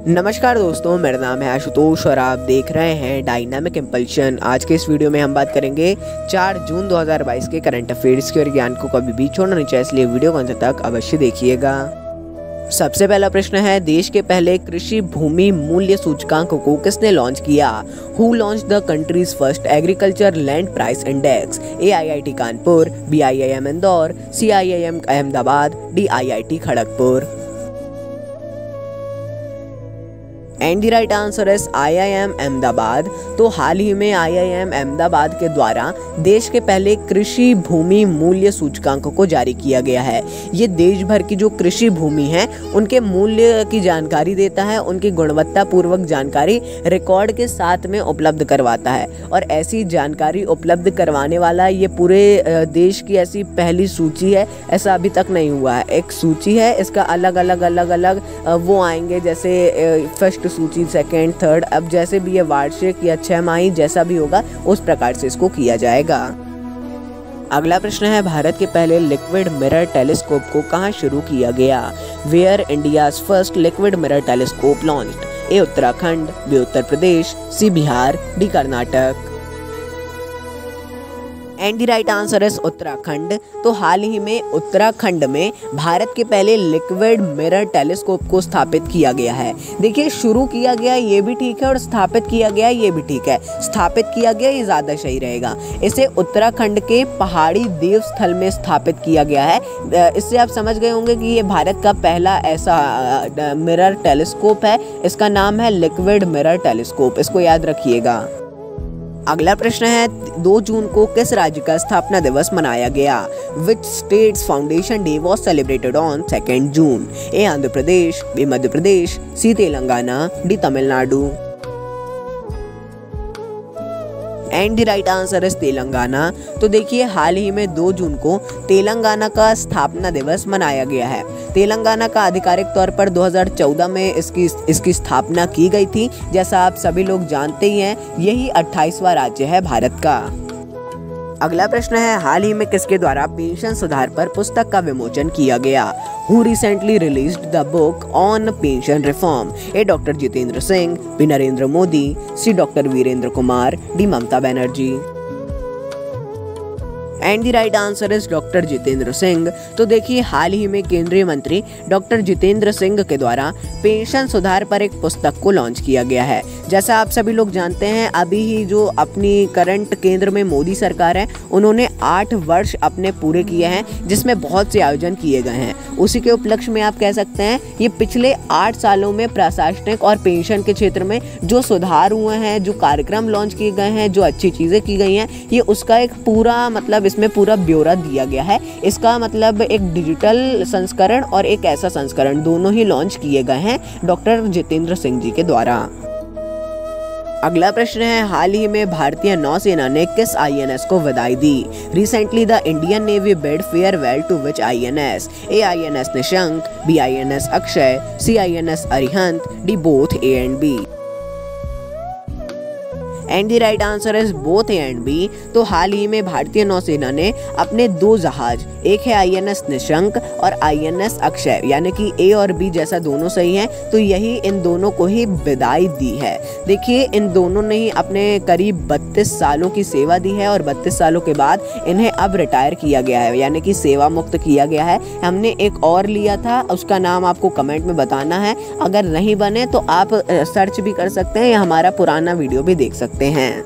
नमस्कार दोस्तों, मेरा नाम है आशुतोष और आप देख रहे हैं डायनामिक इम्पल्शन। आज के इस वीडियो में हम बात करेंगे 4 जून 2022 के करंट अफेयर्स की और ज्ञान को कभी भी छोड़ना नहीं चाहिए, इसलिए वीडियो को अंत तक अवश्य देखिएगा। सबसे पहला प्रश्न है, देश के पहले कृषि भूमि मूल्य सूचकांक को किसने लॉन्च किया? Who launch the countries first agriculture land price index? AIIT Kanpur, BIIM Indore, CIIM Ahmedabad, DIIT Kharagpur. And the right answer is IIM Ahmedabad. तो हाल ही में IIM अहमदाबाद के द्वारा देश के पहले कृषि भूमि मूल्य सूचकांक को जारी किया गया है। ये देश भर की जो कृषि भूमि है उनके मूल्य की जानकारी देता है, उनकी गुणवत्ता पूर्वक जानकारी रिकॉर्ड के साथ में उपलब्ध करवाता है और ऐसी जानकारी उपलब्ध करवाने वाला ये पूरे देश की ऐसी पहली सूची है। ऐसा अभी तक नहीं हुआ है। एक सूची है, इसका अलग अलग वो आएंगे, जैसे फर्स्ट सूची, सेकंड, थर्ड, अब जैसे भी ये वार्षिक या 6 माही जैसा भी होगा उस प्रकार से इसको किया जाएगा। अगला प्रश्न है, भारत के पहले लिक्विड मिरर टेलीस्कोप को कहां शुरू किया गया? Where India's first liquid mirror telescope launched? A Uttarakhand, B Uttar Pradesh, C Bihar, D Karnataka. And the right answer is Uttarakhand. तो हाल ही में उत्तराखंड में भारत के पहले लिक्विड मिरर टेलीस्कोप को स्थापित किया गया है। देखिए, शुरू किया गया ये भी ठीक है और स्थापित किया गया ये भी ठीक है। स्थापित किया गया ये ज़्यादा सही रहेगा। इसे उत्तराखंड के पहाड़ी देव स्थल में स्थापित किया गया है। इससे आप समझ गए होंगे कि ये भारत का पहला ऐसा मिरर टेलीस्कोप है। इसका नाम है लिक्विड मिरर टेलीस्कोप, इसको याद रखिएगा। अगला प्रश्न है, 2 जून को किस राज्य का स्थापना दिवस मनाया गया? Which state's foundation day was celebrated on 2 June? A Andhra Pradesh, B Madhya Pradesh, C Telangana, D Tamil Nadu. And the right answer is Telangana. तो देखिए, हाल ही में 2 जून को तेलंगाना का स्थापना दिवस मनाया गया है। तेलंगाना का आधिकारिक तौर पर 2014 में इसकी स्थापना की गई थी। जैसा आप सभी लोग जानते ही हैं, यही 28वां राज्य है भारत का। अगला प्रश्न है, हाल ही में किसके द्वारा पेंशन सुधार पर पुस्तक का विमोचन किया गया? Who recently released the book on pension reform? A doctor Jitendra Singh, B Narendra Modi, C doctor Virendra Kumar, D Mamata Banerjee. And the right answer is doctor Jitendra Singh. तो देखिए, हाल ही में केंद्रीय मंत्री डॉक्टर जितेंद्र सिंह के द्वारा पेंशन सुधार पर एक पुस्तक को लॉन्च किया गया है। जैसा आप सभी लोग जानते हैं, अभी ही जो अपनी करंट केंद्र में मोदी सरकार है, उन्होंने 8 वर्ष अपने पूरे किए हैं, जिसमें बहुत से आयोजन किए गए हैं। उसी के उपलक्ष्य में आप कह सकते हैं ये पिछले 8 सालों में प्रशासनिक और पेंशन के क्षेत्र में जो सुधार हुए हैं, जो कार्यक्रम लॉन्च किए गए हैं, जो अच्छी चीज़ें की गई हैं, ये उसका एक पूरा मतलब इसमें पूरा ब्यौरा दिया गया है। इसका मतलब एक डिजिटल संस्करण और एक ऐसा संस्करण दोनों ही लॉन्च किए गए हैं डॉक्टर जितेंद्र सिंह जी के द्वारा। अगला प्रश्न है, हाल ही में भारतीय नौसेना ने किस INS को विदाई दी? Recently the Indian navy bid farewell to which INS? A INS Nishank, B INS Akshay, C INS Arihant, D both A and B। And the right answer is both A and B। तो हाल ही में भारतीय नौसेना ने अपने 2 जहाज, एक है INS निशंक और INS अक्षय, यानी कि A और B जैसा दोनों सही हैं, तो यही इन दोनों को ही विदाई दी है। देखिए, इन दोनों ने ही अपने करीब 32 सालों की सेवा दी है और 32 सालों के बाद इन्हें अब रिटायर किया गया है, यानी कि सेवा मुक्त किया गया है। हमने एक और लिया था, उसका नाम आपको कमेंट में बताना है। अगर नहीं बने तो आप सर्च भी कर सकते हैं या हमारा पुराना वीडियो भी देख सकते हैं।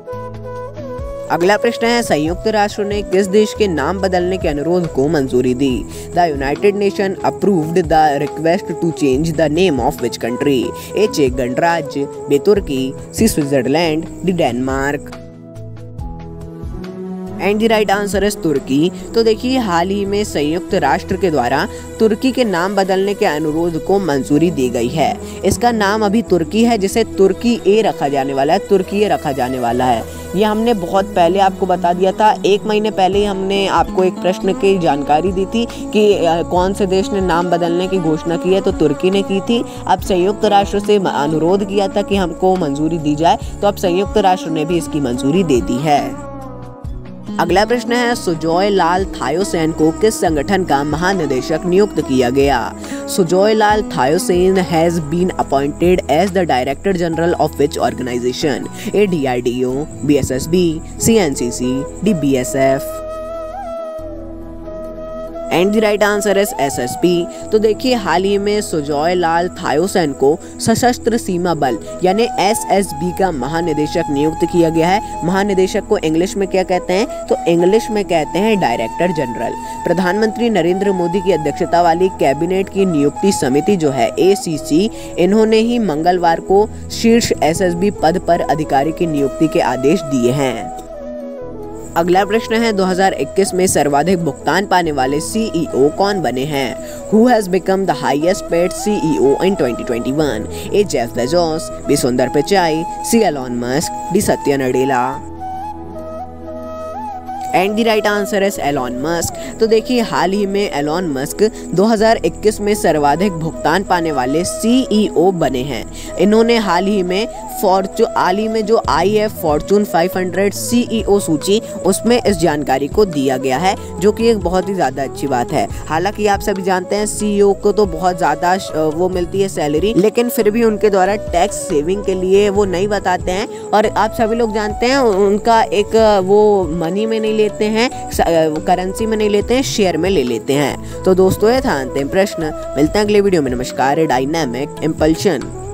अगला प्रश्न है, संयुक्त राष्ट्र ने किस देश के नाम बदलने के अनुरोध को मंजूरी दी? The United Nation approved the request to change the name of which country? A चेक गणराज्य, B Turkey, C Switzerland, D Denmark. And the right answer is Turkey. तो देखिए, हाल ही में संयुक्त राष्ट्र के द्वारा तुर्की के नाम बदलने के अनुरोध को मंजूरी दी गई है। इसका नाम अभी तुर्की है, जिसे तुर्की ए रखा जाने वाला है, तुर्की ए रखा जाने वाला है। ये हमने बहुत पहले आपको बता दिया था। 1 महीने पहले ही हमने आपको एक प्रश्न की जानकारी दी थी कि कौन से देश ने नाम बदलने की घोषणा की है, तो तुर्की ने की थी। अब संयुक्त राष्ट्र से अनुरोध किया था कि हमको मंजूरी दी जाए, तो अब संयुक्त राष्ट्र ने भी इसकी मंजूरी दे दी है। अगला प्रश्न है, सुजॉय लाल थायोसेन को किस संगठन का महानिदेशक नियुक्त किया गया? Sujoy Lal Thaosen has been appointed as the director general of which organisation? A DRDO, BSSB, CNCC, DBSF। And the right answer is SSB। तो देखिए हाल ही में सुजॉय लाल थायोसेन को सशस्त्र सीमा बल यानी SSB का महानिदेशक नियुक्त किया गया है। महानिदेशक को इंग्लिश में क्या कहते हैं? तो इंग्लिश में कहते हैं डायरेक्टर जनरल। प्रधानमंत्री नरेंद्र मोदी की अध्यक्षता वाली कैबिनेट की नियुक्ति समिति जो है ACC, इन्होंने ही मंगलवार को शीर्ष SSB पद पर अधिकारी की नियुक्ति के आदेश दिए हैं। अगला प्रश्न है 2021 में सर्वाधिक भुगतान पाने वाले CEO कौन बने हैं? Who has become the highest paid CEO in 2021? A. Jeff Bezos, B. Sundar Pichai, C. Elon Musk, D. Satya Nadella। And the right answer है एलॉन मस्क। तो देखिए हाल ही में एलॉन मस्क 2021 में सर्वाधिक भुगतान पाने वाले CEO बने हैं। इन्होंने हाल ही में जो आई है फॉर्चून 500 CEO सूची, उसमें इस जानकारी को दिया गया है, जो कि एक बहुत ही ज़्यादा अच्छी बात है। हालांकि आप सभी जानते हैं CEO को तो बहुत ज़्यादा वो मिलती है सैलरी, लेकिन फिर भी उनके द्वारा टैक्स सेविंग के लिए वो नहीं बताते हैं। और आप सभी लोग जानते हैं उनका एक वो मनी में नहीं लेते हैं, करेंसी में नहीं लेते हैं, शेयर में ले लेते हैं। तो दोस्तों ये था अंतिम प्रश्न। मिलते हैं अगले वीडियो में। नमस्कार। Dynamic impulsion.